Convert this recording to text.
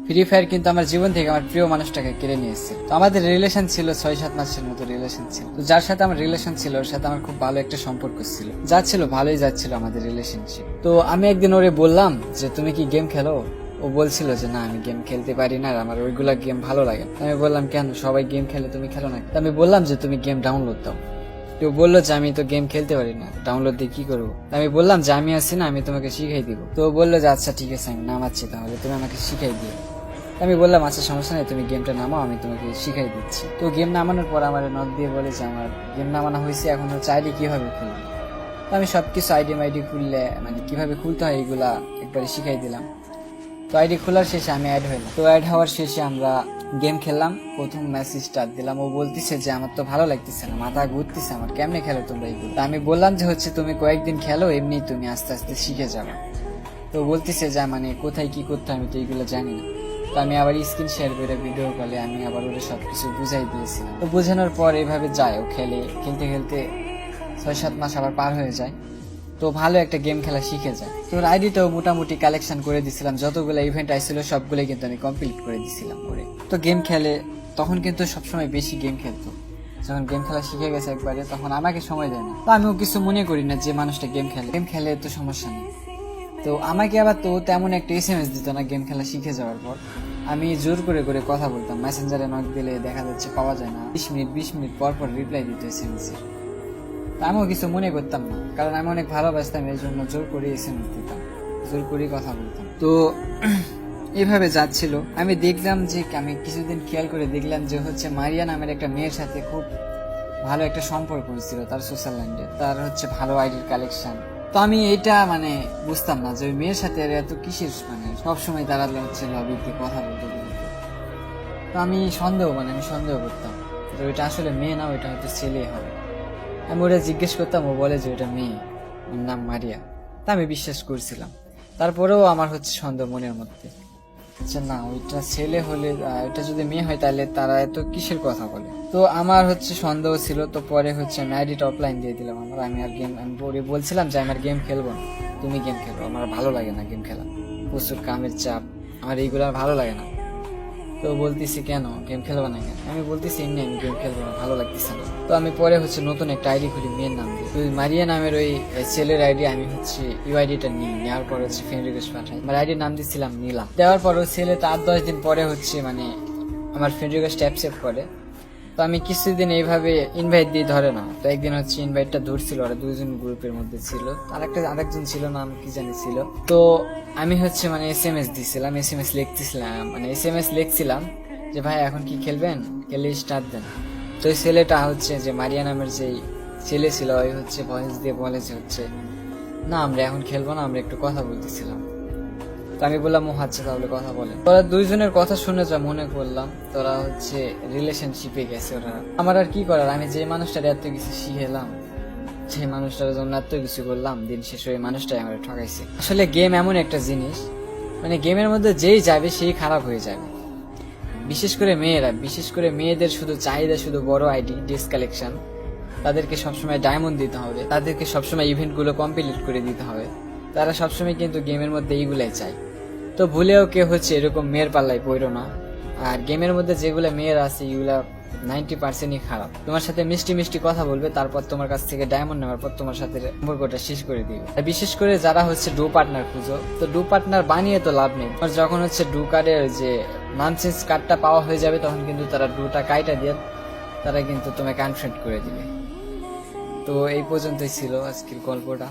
Free fire কিন্তু আমার জীবন থেকে আমার প্রিয় মানুষটাকে কেড়ে নিয়েছে। তো আমাদের রিলেশন ছিল 6-7 মাসের মতো রিলেশন ছিল। তো যার সাথে আমার রিলেশন ছিল ওর সাথে আমার খুব ভালো একটা সম্পর্ক ছিল, যাচ্ছিল ভালোই যাচ্ছিল আমাদের রিলেশনশিপ। তো আমি একদিন ওরে বললাম যে তুমি কি গেম খেলো? ও বলছিল যে না আমি গেম খেলতে পারি না, আর আমার ওইগুলা গেম ভালো লাগে। আমি বললাম কেন, সবাই গেম খেলে তুমি খেলো না? আমি বললাম যে তুমি গেম ডাউনলোড দাও। কেউ বললো যে আমি তো গেম খেলতে পারি না, ডাউনলোড দিয়ে কি করবো? আমি বললাম যে আমি আছি না, আমি তোমাকে শিখাই দিব। তো বললো যে আচ্ছা ঠিক আছে আমি নামাচ্ছি, তাহলে তুমি আমাকে শিখাই দিও। আমি বললাম আচ্ছা সমস্যা নেই, তুমি গেমটা নামাও, আমি তোমাকে শিখাই দিচ্ছি। তো গেম নামানোর পর আমার নক দিয়ে বলে যে আমার গেম নামানো হয়েছে, এখন হচ্ছে আইডি কিভাবে খুলবো। তো আমি সবকিছু আইডি মাইডি খুললে মানে কিভাবে খুলতে হয় এগুলা একবারে শিখাই দিলাম। তো আইডি খোলার শেষে আমি অ্যাড হইলাম। তো অ্যাড হওয়ার শেষে আমরা গেম খেললাম। প্রথম ম্যাচ স্টার্ট দিলাম। ও বলতেছে যে আমার তো ভালো লাগতেছে না, মাথা ঘুরতেছে আমার, কেমনে খেলো তোমরা এইগুলো? আমি বললাম যে হচ্ছে তুমি কয়েকদিন খেলো, এমনি তুমি আস্তে আস্তে শিখে যাবে। তো বলতেছে যে মানে কোথায় কি করতে আমি তো এইগুলো জানি না। তো আমি আবার স্ক্রিন শেয়ার করে ভিডিও কলে আমি আবার ওদের সবকিছু বুঝাই দিয়েছিলাম। তো বোঝানোর পর এইভাবে যায়, ও খেলে, খেলতে খেলতে 6-7 মাস আবার পার হয়ে যায়। তো ভালো একটা গেম খেলা শিখে যায়। তো আইডিটাও মোটামুটি কালেকশন করে দিছিলাম, যতগুলো ইভেন্ট আইছিল সবগুলোই কিন্তু আমি কমপ্লিট করে দিছিলাম ওরে। তো গেম খেলে, তখন কিন্তু সবসময় বেশি গেম খেলতো। যখন গেম খেলা শিখে গেছে একবারে, তখন আমাকে সময় দেয় না। তো আমিও কিছু মনে করি না, যে মানুষটা গেম খেলে তো সমস্যা নেই। তো আমাকে আবার তো তেমন একটা SMS দিত না গেম খেলা শিখে যাওয়ার পর। আমি জোর করে করে কথা বলতাম, মেসেঞ্জারে নক দিলে দেখা যাচ্ছে পাওয়া যায় না, 20 মিনিট পর পর রিপ্লাই দিত SMS এর। আমিও কিছু মনে করতাম না, কারণ আমি অনেক ভালোবাসতাম, এই জন্য জোর করে SMS দিতাম, জোর করে কথা বলতাম। তো এভাবে যাচ্ছিল। আমি দেখলাম যে আমি কিছুদিন খেয়াল করে দেখলাম যে হচ্ছে মারিয়া নামের একটা মেয়ের সাথে খুব ভালো একটা সম্পর্ক হয়েছিল তার সোশ্যাল ল্যান্ডে, তার হচ্ছে ভালো আইডির কালেকশন। তো আমি এটা মানে বুঝতাম না যে ওই মেয়ের সাথে এত কিসের, মানে সবসময় তারা হচ্ছে লবিতে কথা বলতে বলতে। তো আমি সন্দেহ করতাম যে ওইটা আসলে মেয়ে না, ওইটা হয়তো ছেলে হবে। আমি ওরা জিজ্ঞেস করতাম, ও বলে যে ওটা মেয়ে, ওর নাম মারিয়া। তা আমি বিশ্বাস করছিলাম। তারপরেও আমার হচ্ছে সন্দেহ মনের মধ্যে, আচ্ছা না ওইটা ছেলে হলে, ওইটা যদি মেয়ে হয় তাহলে তারা এত কিসের কথা বলে। তো আমার হচ্ছে সন্দেহ ছিল। তো পরে হচ্ছে আমি আইডিটা অফলাইন দিয়ে দিলাম আমার। আমি বলছিলাম যে আমার গেম খেলবো না, তুমি গেম খেলো, আমার ভালো লাগে না গেম খেলা, প্রচুর কামের চাপ, আমার এইগুলো ভালো লাগে না। তো বলতেছি কেন গেম খেলবো না কেন? আমি বলতেছি এমনি আমি গেম খেলবো না, ভালো লাগতেছে না। তো আমি পরে হচ্ছে নতুন একটা আইডি খুলি মেয়ের নাম দিয়ে। তো মারিয়া নামের ওই ছেলের আইডি আমি হচ্ছে ইউআইডিটা নিই, নেওয়ার পর হচ্ছে ফ্রেন্ড রিকোয়েস্ট পাঠাই। আমার আইডির নাম দিচ্ছিলাম নীলা। দেওয়ার পর ওই ছেলেটা 8-10 দিন পরে হচ্ছে মানে আমার ফ্রেন্ড রিকোয়েস্ট অ্যাকসেপ্ট করে। তো আমি কিছুদিন এইভাবে ইনভাইট দিয়ে ধরে না। তো একদিন হচ্ছে ইনভাইটটা ধরছিল, ওরা দুজন গ্রুপের মধ্যে ছিল, আরেকজন ছিল, নাম কি জানি ছিল। তো আমি হচ্ছে মানে SMS দিছিলাম, SMS লিখছিলাম যে ভাই এখন কি খেলবেন, খেলে স্টার্ট দেন। তো ওই ছেলেটা হচ্ছে যে মারিয়া নামের যে ছেলে ছিল, ওই হচ্ছে ভয়েস দিয়ে বলে যে হচ্ছে না আমরা এখন খেলবো না, আমরা একটু কথা বলতেছিলাম। তো আমি বললাম ও আচ্ছা তাহলে কথা বলে। ওরা দুইজনের কথা শুনে যা মনে করলাম তোরা হচ্ছে রিলেশনশিপে গেছে ওরা। আমার আর কি করার, আমি যে মানুষটার এত কিছু শিখেলাম, যে মানুষটার জন্য এত কিছু করলাম, দিন শেষ ওই মানুষটাই আমার ঠকাইছে। আসলে গেম এমন একটা জিনিস, মানে গেমের মধ্যে যেই যাবে সেই খারাপ হয়ে যাবে। বিশেষ করে মেয়েদের শুধু চাহিদা শুধু বড় আইডি, ডিস কালেকশন, তাদেরকে সবসময় ডায়মন্ড দিতে হবে, তাদেরকে সবসময় ইভেন্ট গুলো কমপ্লিট করে দিতে হবে। তারা সবসময় কিন্তু গেমের মধ্যে এইগুলাই চায়। তো ভুলেও কেউ হচ্ছে এরকম মেয়ের পাল্লায় পড়ো না। আর গেমের মধ্যে যেগুলো মেয়ের আছে এগুলা 90%ই খারাপ। তোমার সাথে মিষ্টি মিষ্টি কথা বলবে, তারপর তোমার কাছ থেকে ডায়মন্ড নেওয়ার পর তোমার সাথে সম্পর্কটা শেষ করে দিবে। আর বিশেষ করে যারা হচ্ছে ডু পার্টনার খুঁজো, তো ডু পার্টনার বানিয়ে তো লাভ নেই। আর যখন হচ্ছে ডু কার্ডের যে নানসেন্স কার্ডটা পাওয়া হয়ে যাবে, তখন কিন্তু তারা ডুটা কাইটা দিয়ে তারা কিন্তু তোমাকে আনফ্রেন্ড করে দিবে। তো এই পর্যন্তই ছিল আজকের গল্পটা।